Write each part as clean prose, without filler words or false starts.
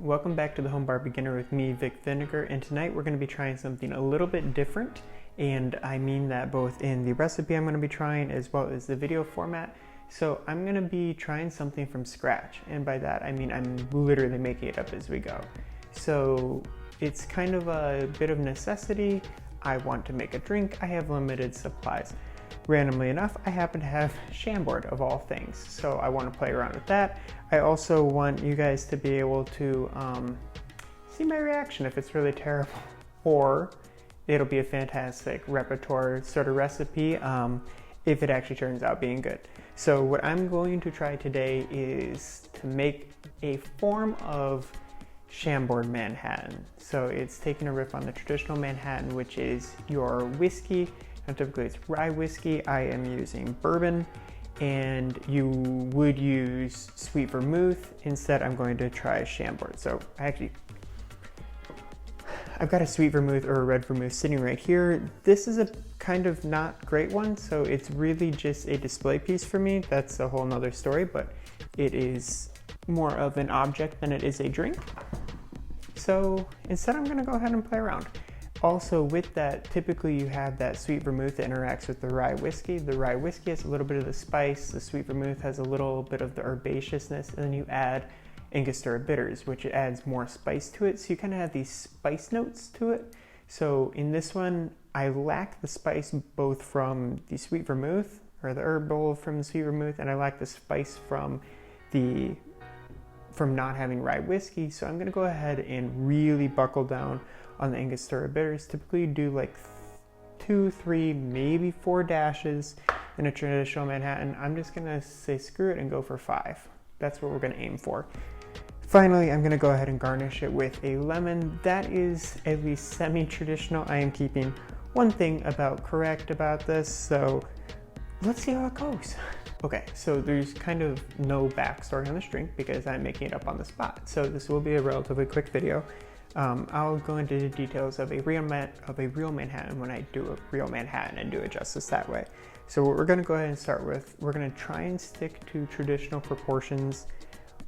welcome back to the Home Bar Beginner with me, Vic Vinegar, and tonight we're going to be trying something a little bit different, and I mean that both in the recipe I'm going to be trying as well as the video format. So I'm going to be trying something from scratch, and by that I mean I'm literally making it up as we go. So it's kind of a bit of necessity. I want to make a drink, I have limited supplies. Randomly enough, I happen to have Chambord of all things, so I want to play around with that. I also want you guys to be able to see my reaction if it's really terrible, or it'll be a fantastic repertoire sort of recipe if it actually turns out being good. So what I'm going to try today is to make a form of Chambord Manhattan. So it's taking a riff on the traditional Manhattan, which is your whiskey. And typically it's rye whiskey. I am using bourbon, and you would use sweet vermouth. Instead, I'm going to try Chambord. So I've got a sweet vermouth or a red vermouth sitting right here. This is a kind of not great one, so it's really just a display piece for me. That's a whole nother story, but it is more of an object than it is a drink. So instead, I'm gonna go ahead and play around. Also with that, typically you have that sweet vermouth that interacts with the rye whiskey. The rye whiskey has a little bit of the spice, the sweet vermouth has a little bit of the herbaceousness, and then you add Angostura bitters, which adds more spice to it. So you kind of have these spice notes to it. So in this one, I lack the spice both from the sweet vermouth, or the herbal from the sweet vermouth, and I lack the spice from not having rye whiskey. So I'm gonna go ahead and really buckle down on the Angostura bitters. Typically you do like 2, 3, maybe 4 dashes in a traditional Manhattan. I'm just gonna say screw it and go for 5. That's what we're gonna aim for. Finally, I'm gonna go ahead and garnish it with a lemon. That is at least semi-traditional. I am keeping one thing correct about this, so let's see how it goes. Okay, so there's kind of no backstory on this drink because I'm making it up on the spot. So this will be a relatively quick video. I'll go into the details of a real Manhattan when I do a real Manhattan and do it justice that way. So what we're going to go ahead and start with, we're going to try and stick to traditional proportions,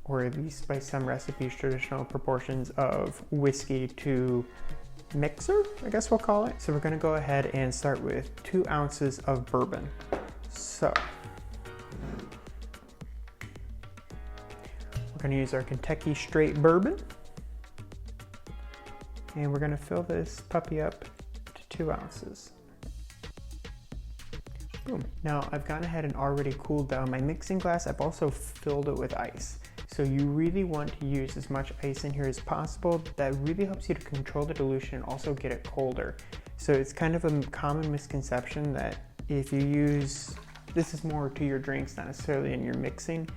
or at least by some recipes, traditional proportions of whiskey to mixer, I guess we'll call it. So we're going to go ahead and start with 2 ounces of bourbon. So we're going to use our Kentucky straight bourbon. And we're gonna fill this puppy up to 2 ounces. Boom. Now I've gone ahead and already cooled down my mixing glass. I've also filled it with ice. So you really want to use as much ice in here as possible. That really helps you to control the dilution and also get it colder. So it's kind of a common misconception that if you use, this is more to your drinks, not necessarily in your mixing,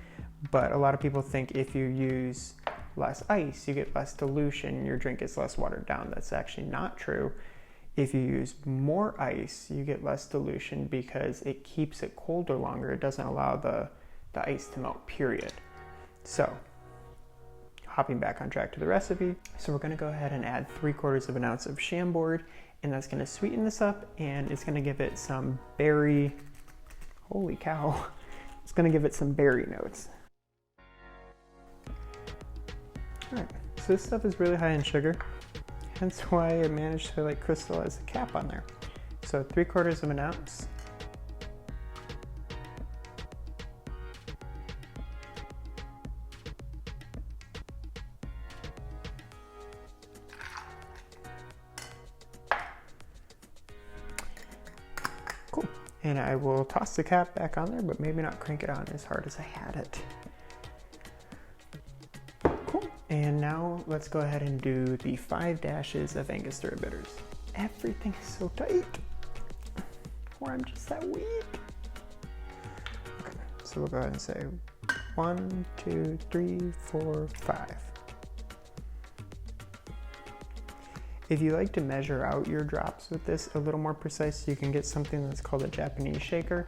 but a lot of people think if you use less ice, you get less dilution, your drink is less watered down. That's actually not true. If you use more ice, you get less dilution because it keeps it colder longer. It doesn't allow the ice to melt, period. So, hopping back on track to the recipe. So we're gonna go ahead and add 3/4 of an ounce of Chambord, and that's gonna sweeten this up, and it's gonna give it some berry, holy cow, it's gonna give it some berry notes. Alright, so this stuff is really high in sugar, hence why I managed to crystallize the cap on there. So 3/4 of an ounce. Cool, and I will toss the cap back on there, but maybe not crank it on as hard as I had it. And now let's go ahead and do the 5 dashes of Angostura bitters. Everything is so tight, or I'm just that weak. Okay, so we'll go ahead and say 1, 2, 3, 4, 5. If you like to measure out your drops with this a little more precise, you can get something that's called a Japanese shaker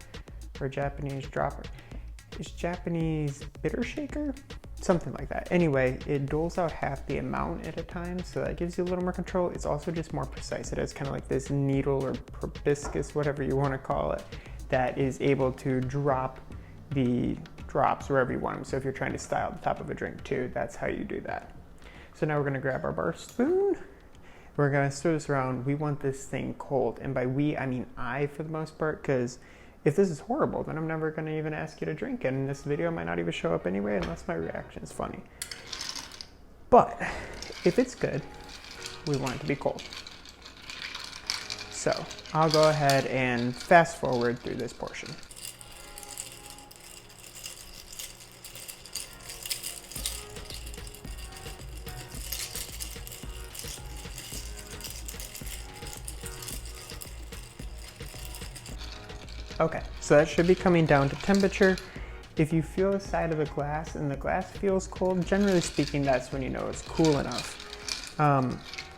or Japanese dropper. It's Japanese bitter shaker? Something like that. Anyway, it doles out half the amount at a time, so that gives you a little more control. It's also just more precise. It has kind of like this needle or proboscis, whatever you want to call it, that is able to drop the drops wherever you want them. So if you're trying to style the top of a drink too, that's how you do that. So now we're gonna grab our bar spoon. We're gonna stir this around. We want this thing cold. And by we, I mean I for the most part, because if this is horrible, then I'm never gonna even ask you to drink it. And this video might not even show up anyway unless my reaction is funny. But if it's good, we want it to be cold. So I'll go ahead and fast forward through this portion. Okay, so that should be coming down to temperature. If you feel the side of the glass and the glass feels cold, generally speaking, that's when you know it's cool enough.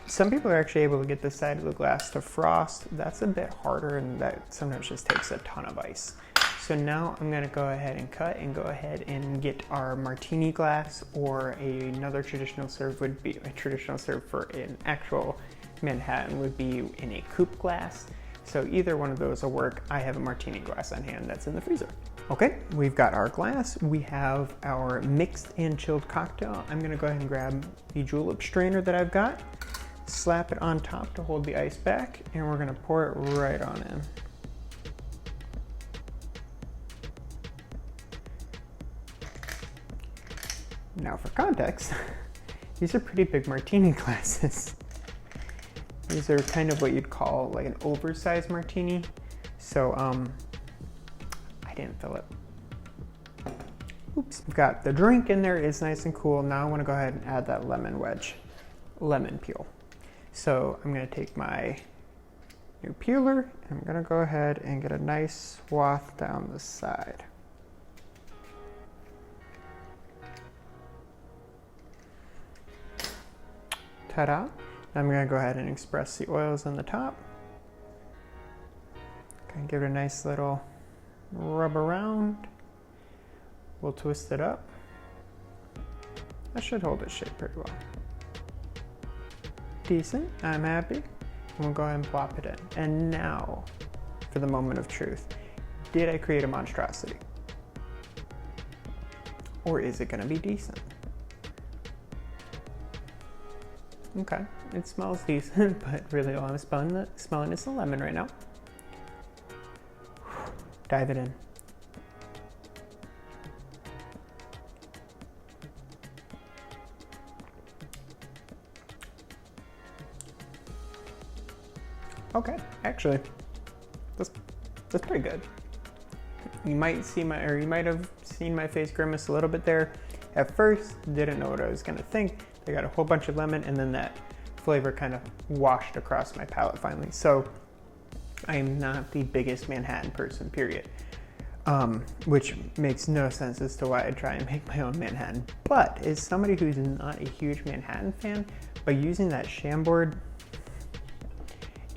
Some people are actually able to get the side of the glass to frost. That's a bit harder, and that sometimes just takes a ton of ice. So now I'm gonna go ahead and cut and go ahead and get our martini glass, or another traditional serve would be, a traditional serve for an actual Manhattan would be in a coupe glass. So either one of those will work. I have a martini glass on hand that's in the freezer. Okay, we've got our glass. We have our mixed and chilled cocktail. I'm gonna go ahead and grab the julep strainer that I've got, slap it on top to hold the ice back, and we're gonna pour it right on in. Now for context, these are pretty big martini glasses. These are kind of what you'd call like an oversized martini. So I didn't fill it. Oops. We've got the drink in there, it's nice and cool. Now I want to go ahead and add that lemon peel. So I'm going to take my new peeler and I'm going to go ahead and get a nice swath down the side. Ta-da! I'm going to go ahead and express the oils on the top. Kind of give it a nice little rub around. We'll twist it up. That should hold its shape pretty well. Decent, I'm happy. And we'll go ahead and plop it in. And now, for the moment of truth. Did I create a monstrosity? Or is it going to be decent? Okay, it smells decent, but really all I'm smelling is the lemon right now. Dive it in. Okay, actually, that's pretty good. You might have seen my face grimace a little bit there. At first, didn't know what I was gonna think. I got a whole bunch of lemon, and then that flavor kind of washed across my palate finally. So I am not the biggest Manhattan person, period. Which makes no sense as to why I try and make my own Manhattan. But as somebody who's not a huge Manhattan fan, by using that Chambord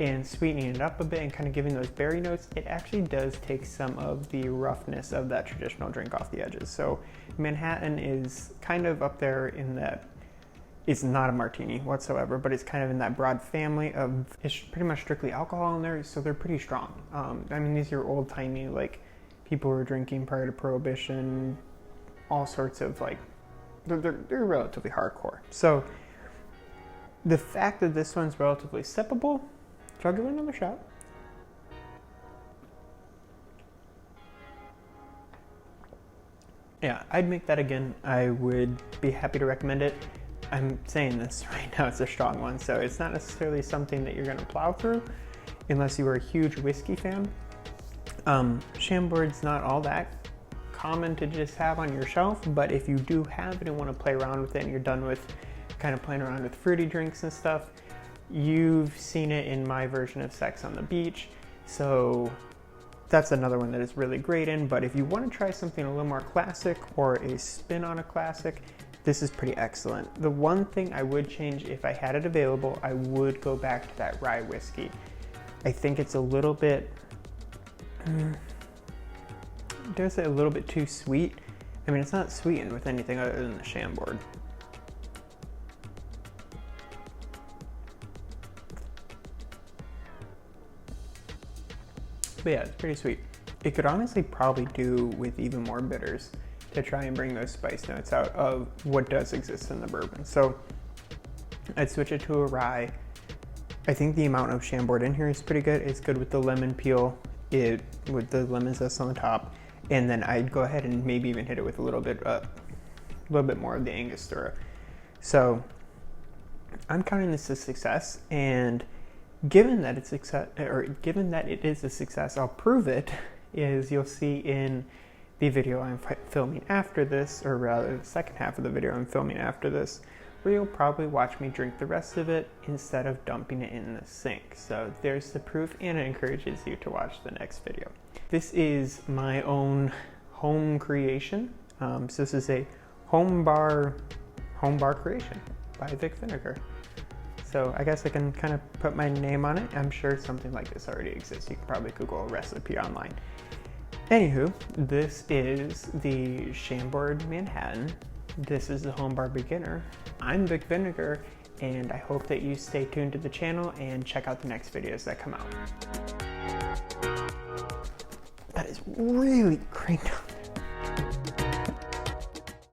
and sweetening it up a bit and kind of giving those berry notes, it actually does take some of the roughness of that traditional drink off the edges. So Manhattan is kind of up there in that. It's not a martini whatsoever, but it's kind of in that broad family of, it's pretty much strictly alcohol in there, so they're pretty strong. I mean, these are old-timey, like, people who were drinking prior to Prohibition, all sorts of, like, they're relatively hardcore. So the fact that this one's relatively sippable, so I'll give it another shot. Yeah, I'd make that again. I would be happy to recommend it. I'm saying this right now, it's a strong one, so it's not necessarily something that you're going to plow through unless you are a huge whiskey fan. Chambord's not all that common to just have on your shelf, but if you do have it and want to play around with it and you're done with kind of playing around with fruity drinks and stuff, you've seen it in my version of Sex on the Beach, so that's another one that is really great in. But if you want to try something a little more classic or a spin on a classic, this is pretty excellent. The one thing I would change if I had it available, I would go back to that rye whiskey. I think it's a little bit, dare I say, a little bit too sweet. I mean, it's not sweetened with anything other than the Chambord. But yeah, it's pretty sweet. It could honestly probably do with even more bitters to try and bring those spice notes out of what does exist in the bourbon. So I'd switch it to a rye. I think the amount of Chambord in here is pretty good. It's good with the lemon peel, with the lemon zest on the top. And then I'd go ahead and maybe even hit it with a little bit more of the Angostura. So I'm counting this a success, and given that it is a success, I'll prove it, is you'll see in the video I'm filming after this, or rather the second half of the video I'm filming after this, where you'll probably watch me drink the rest of it instead of dumping it in the sink. So there's the proof, and it encourages you to watch the next video. This is my own home creation. So this is a home bar creation by Vic Vinegar. So I guess I can kind of put my name on it. I'm sure something like this already exists. You can probably Google a recipe online. Anywho, this is the Chambord Manhattan. This is the Home Bar Beginner. I'm Vic Vinegar, and I hope that you stay tuned to the channel and check out the next videos that come out. That is really cranked up.